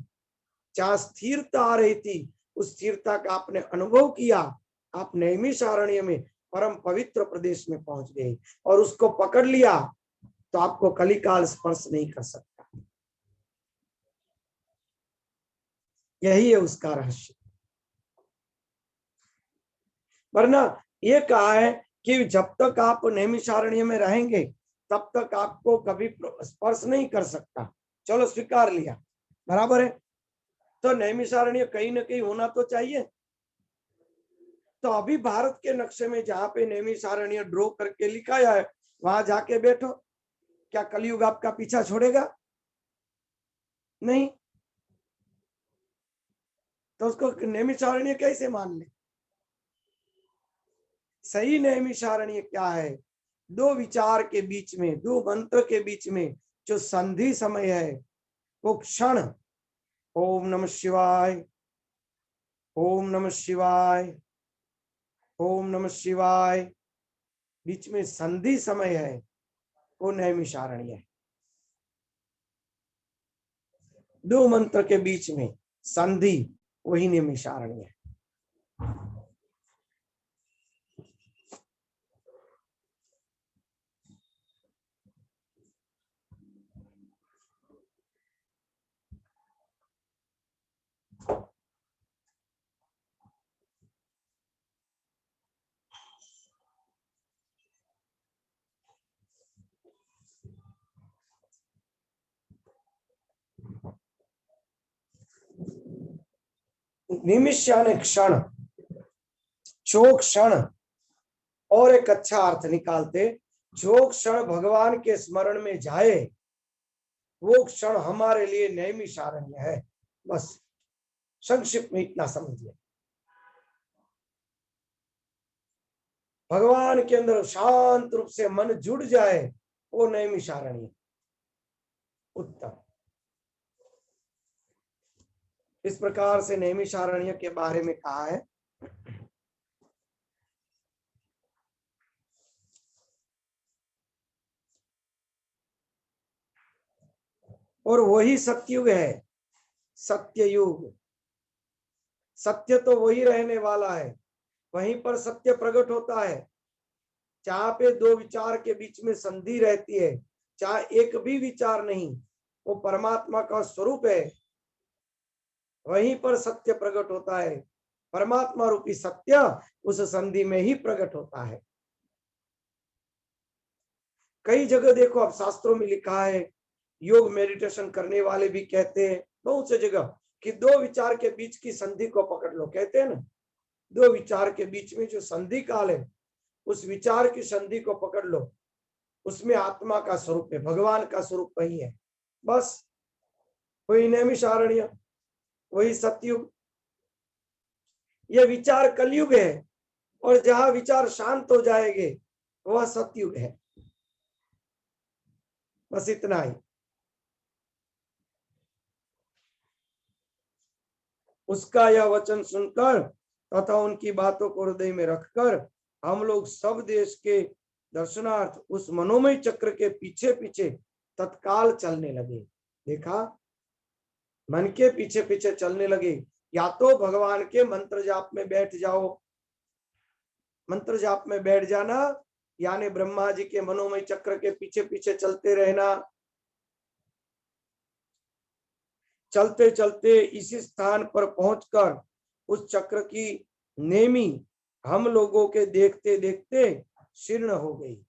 जहां स्थिरता आ रही थी, उस स्थिरता का आपने अनुभव किया। आप नैमिषारण्य में परम पवित्र प्रदेश में पहुंच गए और उसको पकड़ लिया तो आपको कलिकाल स्पर्श नहीं कर सकता। यही है उसका रहस्य। वरना ये कहा है कि जब तक आप नैमिषारण्य में रहेंगे तब तक आपको कभी स्पर्श नहीं कर सकता। चलो स्वीकार लिया, बराबर है। तो नैमिषारण्य कहीं ना कहीं होना तो चाहिए। तो अभी भारत के नक्शे में जहां पे नैमिषारण्य ड्रॉ करके लिखा है वहां जाके बैठो। क्या कलयुग आपका पीछा छोड़ेगा? नहीं। तो उसको नैमिषारण्य कैसे मान ले? सही नैमिषारण्य क्या है? दो विचार के बीच में, दो मंत्र के बीच में जो संधि समय है, वो क्षण, ओम नमः शिवाय, ओम नमः शिवाय, ओम नमः शिवाय, बीच में संधि समय है, वो नैमिषारण्य है। दो मंत्र के बीच में संधि, वही नैमिषारण्य है। निमिष यानी क्षण, जो क्षण, और एक अच्छा अर्थ निकालते, जो क्षण भगवान के स्मरण में जाए वो क्षण हमारे लिए नैमिषारण्य है। बस संक्षिप्त में इतना समझिए। भगवान के अंदर शांत रूप से मन जुड़ जाए, वो नैमिषारण्य उत्तम। इस प्रकार से नैमिषारण्य के बारे में कहा है। और वही सत्युग है, सत्ययुग। सत्य तो वही रहने वाला है, वहीं पर सत्य प्रकट होता है। जहां पे दो विचार के बीच में संधि रहती है, चाहे एक भी विचार नहीं, वो परमात्मा का स्वरूप है, वहीं पर सत्य प्रकट होता है। परमात्मा रूपी सत्य उस संधि में ही प्रकट होता है। कई जगह देखो, अब शास्त्रों में लिखा है, योग मेडिटेशन करने वाले भी कहते हैं बहुत से जगह कि दो विचार के बीच की संधि को पकड़ लो, कहते हैं ना, दो विचार के बीच में जो संधि काल है, उस विचार की संधि को पकड़ लो, उसमें आत्मा का स्वरूप है, भगवान का स्वरूप वही है। बस वही नैमिषारण्य, वही सतयुग। यह विचार कलयुग है, और जहां विचार शांत हो जाएंगे वह सतयुग है। बस इतना ही। उसका यह वचन सुनकर तथा उनकी बातों को हृदय में रखकर हम लोग सब देश के दर्शनार्थ उस मनोमय चक्र के पीछे पीछे तत्काल चलने लगे। देखा, मन के पीछे पीछे चलने लगे। या तो भगवान के मंत्र जाप में बैठ जाओ, मंत्र जाप में बैठ जाना, यानी ब्रह्मा जी के मनोमय चक्र के पीछे पीछे चलते रहना। चलते चलते इसी स्थान पर पहुंचकर उस चक्र की नेमी हम लोगों के देखते देखते शीर्ण हो गई।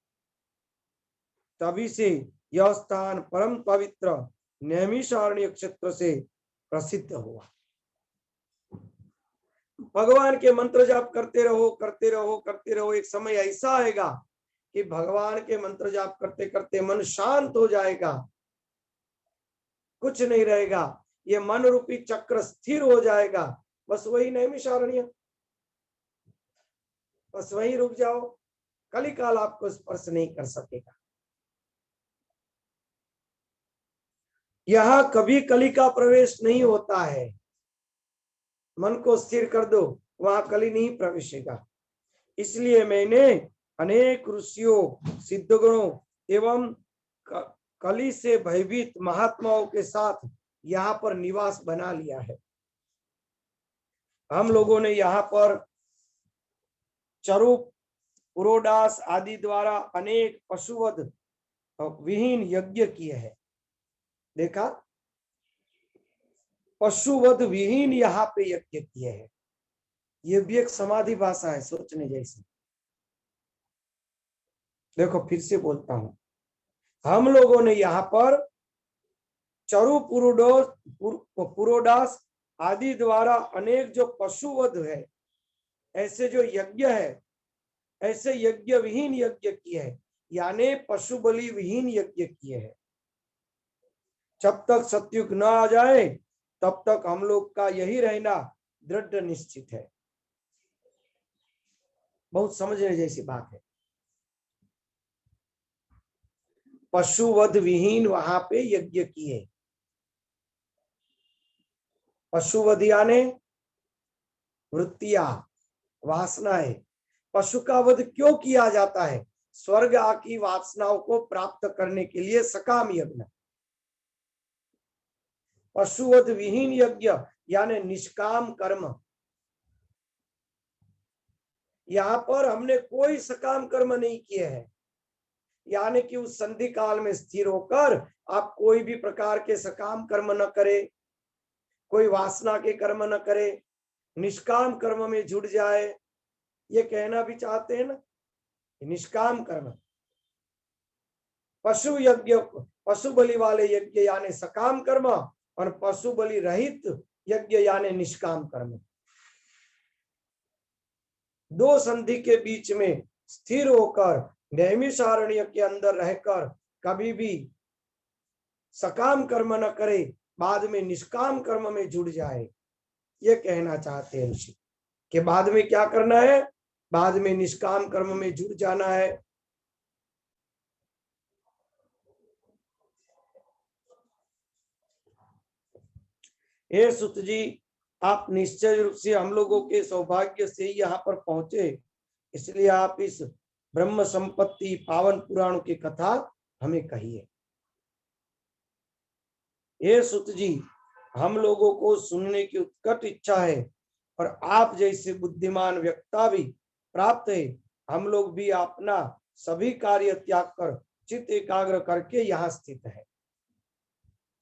तभी से यह स्थान परम पवित्र नैमिषारण्य क्षेत्र से प्रसिद्ध हुआ। भगवान के मंत्र जाप करते रहो, करते रहो, करते रहो। एक समय ऐसा आएगा कि भगवान के मंत्र जाप करते करते मन शांत हो जाएगा, कुछ नहीं रहेगा, ये मन रूपी चक्र स्थिर हो जाएगा। बस वही नैमिषारण्य, बस वही रुक जाओ। कलिकाल आपको स्पर्श नहीं कर सकेगा। यहां कभी कली का प्रवेश नहीं होता है। मन को स्थिर कर दो, वहां कली नहीं प्रवेशेगा। इसलिए मैंने अनेक ऋषियों, सिद्धगणों एवं कली से भयभीत महात्माओं के साथ यहाँ पर निवास बना लिया है। हम लोगों ने यहाँ पर चरूप, पुरोडास आदि द्वारा अनेक पशुवध विहीन यज्ञ किए हैं। देखा, पशुवध विहीन यहाँ पे यज्ञ किए हैं। ये भी एक समाधि भाषा है, सोचने जैसी। देखो फिर से बोलता हूं, हम लोगों ने यहाँ पर चरु, पुरोडास आदि द्वारा अनेक जो पशुवध है, ऐसे जो यज्ञ है, ऐसे यज्ञ विहीन यज्ञ किए हैं, यानी पशु बलि विहीन यज्ञ किए हैं। जब तक सतयुग न आ जाए तब तक हम लोग का यही रहना, दृढ़ निश्चित है। बहुत समझने जैसी बात है। पशुवध विहीन वहां पे यज्ञ किए। पशुवध यानी वृत्तियां, वासनाएं। पशु का वध क्यों किया जाता है? स्वर्ग की वासनाओं को प्राप्त करने के लिए सकाम यज्ञ। पशुवध विहीन यज्ञ यानी निष्काम कर्म। यहाँ पर हमने कोई सकाम कर्म नहीं किए हैं, यानी कि उस संधि काल में स्थिर होकर आप कोई भी प्रकार के सकाम कर्म न करें, कोई वासना के कर्म न करे, निष्काम कर्म में जुड़ जाए। ये कहना भी चाहते हैं ना, निष्काम कर्म। पशु यज्ञ, पशु बलि वाले यज्ञ यानी सकाम कर्म, और पशु बलि रहित यज्ञ यानी निष्काम कर्म। दो संधि के बीच में स्थिर होकर नैमिषारण्य के अंदर रहकर कभी भी सकाम कर्म न करे, बाद में निष्काम कर्म में जुड़ जाए। ये कहना चाहते हैं ऋषि कि बाद में क्या करना है? बाद में निष्काम कर्म में जुड़ जाना है। हे सुत जी, आप निश्चय रूप से हम लोगों के सौभाग्य से यहाँ पर पहुंचे, इसलिए आप इस ब्रह्म संपत्ति पावन पुराणों की कथा हमें कहिए। हे सुत जी, हम लोगों को सुनने की उत्कट इच्छा है और आप जैसे बुद्धिमान वक्ता भी प्राप्त है। हम लोग भी अपना सभी कार्य त्याग कर चित्त एकाग्र करके यहाँ स्थित है।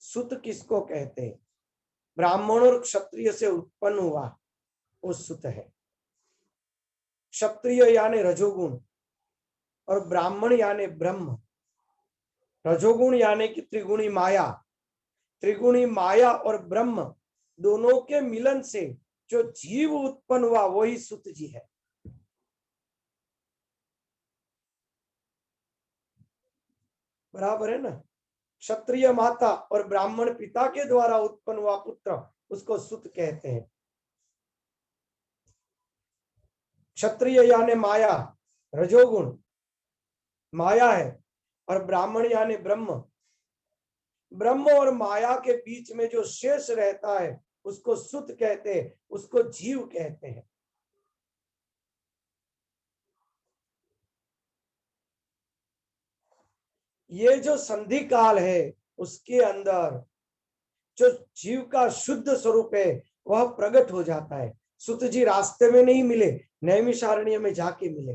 सुत किसको कहते हैं? ब्राह्मण और क्षत्रिय से उत्पन्न हुआ वो सुत है। क्षत्रिय यानी रजोगुण और ब्राह्मण यानी ब्रह्म। रजोगुण यानी कि त्रिगुणी माया। त्रिगुणी माया और ब्रह्म दोनों के मिलन से जो जीव उत्पन्न हुआ वही सुत जी है। बराबर है ना? क्षत्रिय माता और ब्राह्मण पिता के द्वारा उत्पन्न हुआ पुत्र उसको सुत कहते हैं। क्षत्रिय यानी माया, रजोगुण माया है, और ब्राह्मण यानी ब्रह्म। ब्रह्म और माया के बीच में जो शेष रहता है उसको सुत कहते हैं, उसको जीव कहते हैं। ये जो संधि काल है उसके अंदर जो जीव का शुद्ध स्वरूप है वह प्रकट हो जाता है। सुत जी रास्ते में नहीं मिले, नैमिषारण्य में जाके मिले।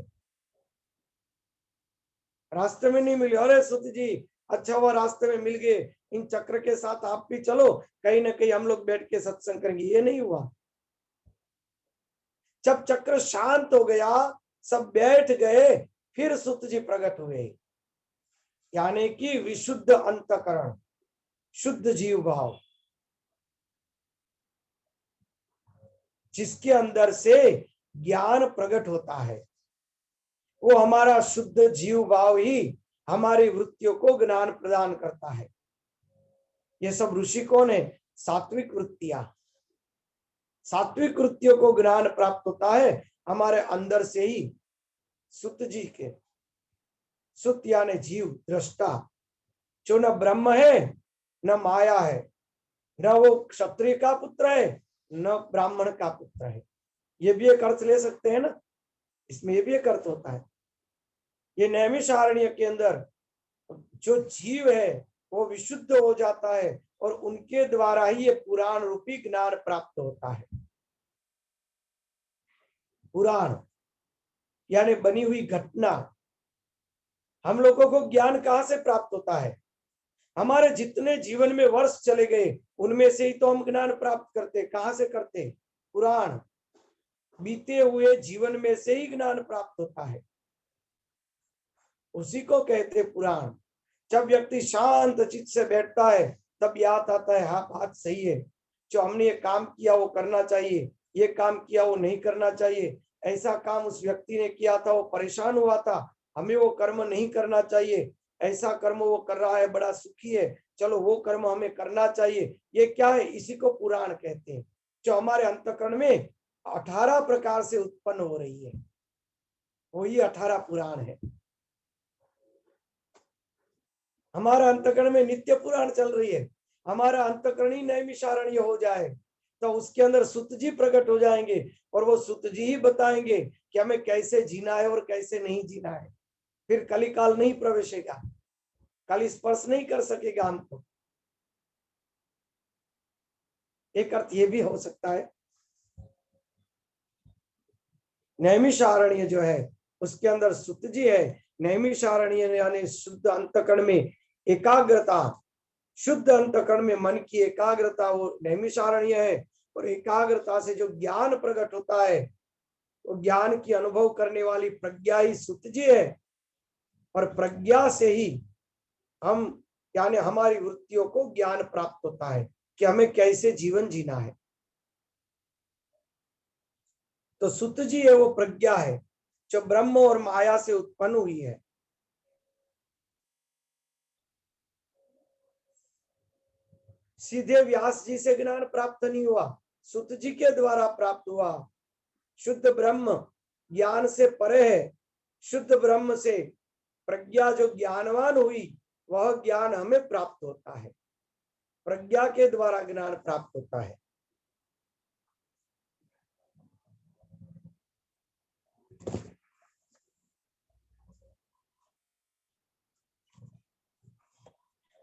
रास्ते में नहीं मिले, अरे सुत जी अच्छा वह रास्ते में मिल गए, इन चक्र के साथ आप भी चलो, कहीं ना कहीं हम लोग बैठ के सत्संग करेंगे। ये नहीं हुआ। जब चक्र शांत हो गया, सब बैठ गए, फिर सुत जी प्रकट हुए, यानी कि विशुद्ध अंतकरण, शुद्ध जीव भाव, जिसके अंदर से ज्ञान प्रकट होता है। वो हमारा शुद्ध जीव भाव ही हमारी वृत्तियों को ज्ञान प्रदान करता है। ये सब ऋषि कौन है? सात्विक वृत्तियां। सात्विक वृत्तियों को ज्ञान प्राप्त होता है हमारे अंदर से ही। सुत जी के, सुत यानी जीव, दृष्टा, जो न ब्रह्म है न माया है, न वो क्षत्रिय का पुत्र है न ब्राह्मण का पुत्र है। ये भी एक अर्थ ले सकते हैं ना, इसमें ये भी एक अर्थ होता है। ये नैमिषारण्य के अंदर जो जीव है वो विशुद्ध हो जाता है और उनके द्वारा ही ये पुराण रूपी ज्ञान प्राप्त होता है। पुराण यानी बनी हुई घटना। हम लोगों को ज्ञान कहाँ से प्राप्त होता है? हमारे जितने जीवन में वर्ष चले गए उनमें से ही तो हम ज्ञान प्राप्त करते। कहाँ से करते? पुराण, बीते हुए जीवन में से ही ज्ञान प्राप्त होता है, उसी को कहते पुराण। जब व्यक्ति शांत चित्त से बैठता है तब याद आता है, हाँ बात सही है, जो हमने ये काम किया वो करना चाहिए, ये काम किया वो नहीं करना चाहिए, ऐसा काम उस व्यक्ति ने किया था वो परेशान हुआ था, हमें वो कर्म नहीं करना चाहिए, ऐसा कर्म वो कर रहा है बड़ा सुखी है, चलो वो कर्म हमें करना चाहिए। ये क्या है? इसी को पुराण कहते हैं। जो हमारे अंतःकरण में 18 प्रकार से उत्पन्न हो रही है, वही 18 पुराण है। हमारा अंतःकरण में नित्य पुराण चल रही है। हमारा अंतःकरण ही नैमिषारण्य हो जाए तो उसके अंदर सुत जी प्रकट हो जाएंगे और वो सुत जी ही बताएंगे कि हमें कैसे जीना है और कैसे नहीं जीना है। फिर कलिकाल नहीं प्रवेशेगा, कल स्पर्श नहीं कर सकेगा हमको। एक अर्थ ये भी हो सकता है, नैमिषारण्य जो है उसके अंदर सुत जी है। नैमिषारण्य यानी शुद्ध अंतःकरण में एकाग्रता, शुद्ध अंतःकरण में मन की एकाग्रता, वो नैमिषारण्य है। और एकाग्रता से जो ज्ञान प्रकट होता है, वो ज्ञान की अनुभव करने वाली प्रज्ञा ही सुत जी है। और प्रज्ञा से ही हम यानी हमारी वृत्तियों को ज्ञान प्राप्त होता है कि हमें कैसे जीवन जीना है। तो सुत जी है वो प्रज्ञा है जो ब्रह्म और माया से उत्पन्न हुई है। सीधे व्यास जी से ज्ञान प्राप्त नहीं हुआ, सुत जी के द्वारा प्राप्त हुआ। शुद्ध ब्रह्म ज्ञान से परे है। शुद्ध ब्रह्म से प्रज्ञा जो ज्ञानवान हुई, वह ज्ञान हमें प्राप्त होता है। प्रज्ञा के द्वारा ज्ञान प्राप्त होता है।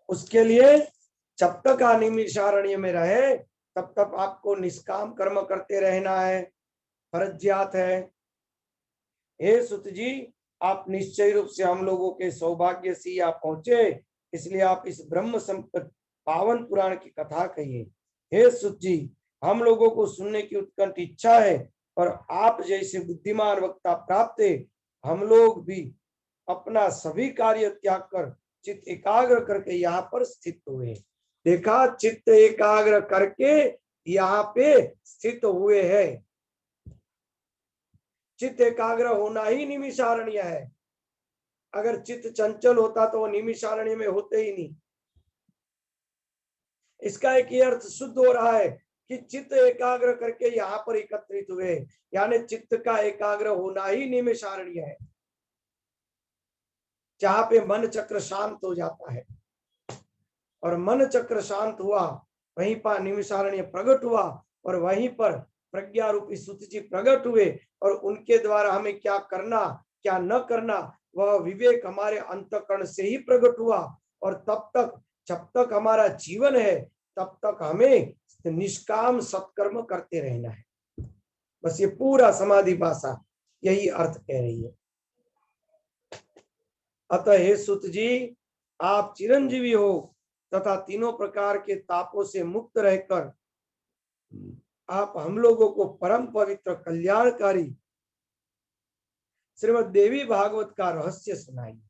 उसके लिए जब तक अनिमिषारण्य में रहे तब तक आपको निष्काम कर्म करते रहना है, फर्जियात है। हे सुत जी, आप निश्चय रूप से हम लोगों के सौभाग्य से आप पहुंचे, इसलिए आप इस ब्रह्म संपद पावन पुराण की कथा कहिए। हे सुत जी, हम लोगों को सुनने की उत्कंठ इच्छा है और आप जैसे बुद्धिमान वक्ता प्राप्त है। हम लोग भी अपना सभी कार्य त्याग कर चित्त एकाग्र करके यहाँ पर स्थित हुए। देखा, चित्त एकाग्र करके यहाँ पे स्थित हुए हैं। चित्त एकाग्र होना ही निमिषारण्य है। अगर चित्त चंचल होता तो वो निमिषारण्य में होते ही नहीं। इसका एक ये अर्थ शुद्ध हो रहा है कि चित्त एकाग्र करके यहाँ पर एकत्रित हुए, यानी चित्त का एकाग्र होना ही निमिषारण्य है, जहां पे मन चक्र शांत हो जाता है। और मन चक्र शांत हुआ, वहीं पर निमिषारण्य प्रकट हुआ और वहीं पर प्रज्ञा रूपी सुत जी प्रकट हुए। और उनके द्वारा हमें क्या करना क्या न करना, वह विवेक हमारे अंतःकरण से ही प्रकट हुआ। और तब तक जब तक हमारा जीवन है तब तक हमें निष्काम सत्कर्म करते रहना है। बस ये पूरा समाधि भाषा यही अर्थ कह रही है। अतः हे सुत जी, आप चिरंजीवी हो तथा तीनों प्रकार के तापों से मुक्त रहकर आप हम लोगों को परम पवित्र कल्याणकारी श्रीमद् देवी भागवत का रहस्य सुनाइए,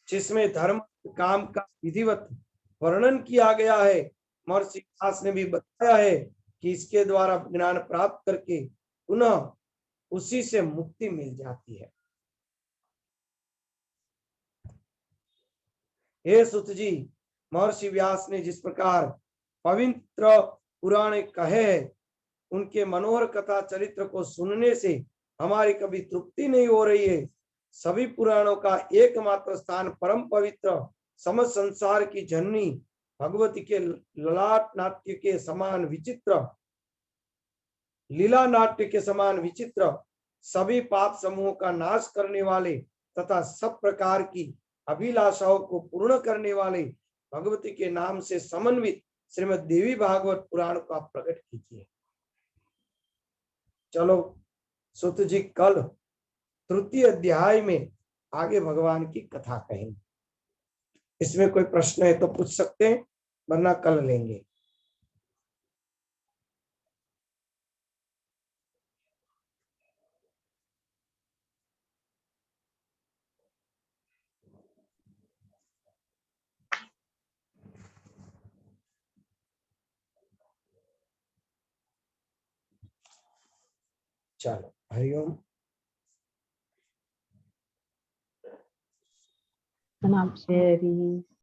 जिसमें धर्म काम का विधिवत वर्णन किया गया है। महर्षि व्यास ने भी बताया है कि इसके द्वारा ज्ञान प्राप्त करके पुनः उसी से मुक्ति मिल जाती है। हे सुत जी, महर्षि व्यास ने जिस प्रकार पवित्र पुराण कहे हैं, उनके मनोहर कथा चरित्र को सुनने से हमारी कभी तृप्ति नहीं हो रही है। सभी पुराणों का एकमात्र स्थान परम पवित्र समस्त संसार की जननी भगवती के ललाट नाट्य के समान विचित्र, लीला नाट्य के समान विचित्र, सभी पाप समूहों का नाश करने वाले तथा सब प्रकार की अभिलाषाओं को पूर्ण करने वाले भगवती के नाम से समन्वित श्रीमद् देवी भागवत पुराण को आप प्रकट कीजिए। चलो सुत जी, कल तृतीय अध्याय में आगे भगवान की कथा कहेंगे। इसमें कोई प्रश्न है तो पूछ सकते हैं, वरना कल लेंगे। चलो, हरिओम। प्रणाम श्री हरि।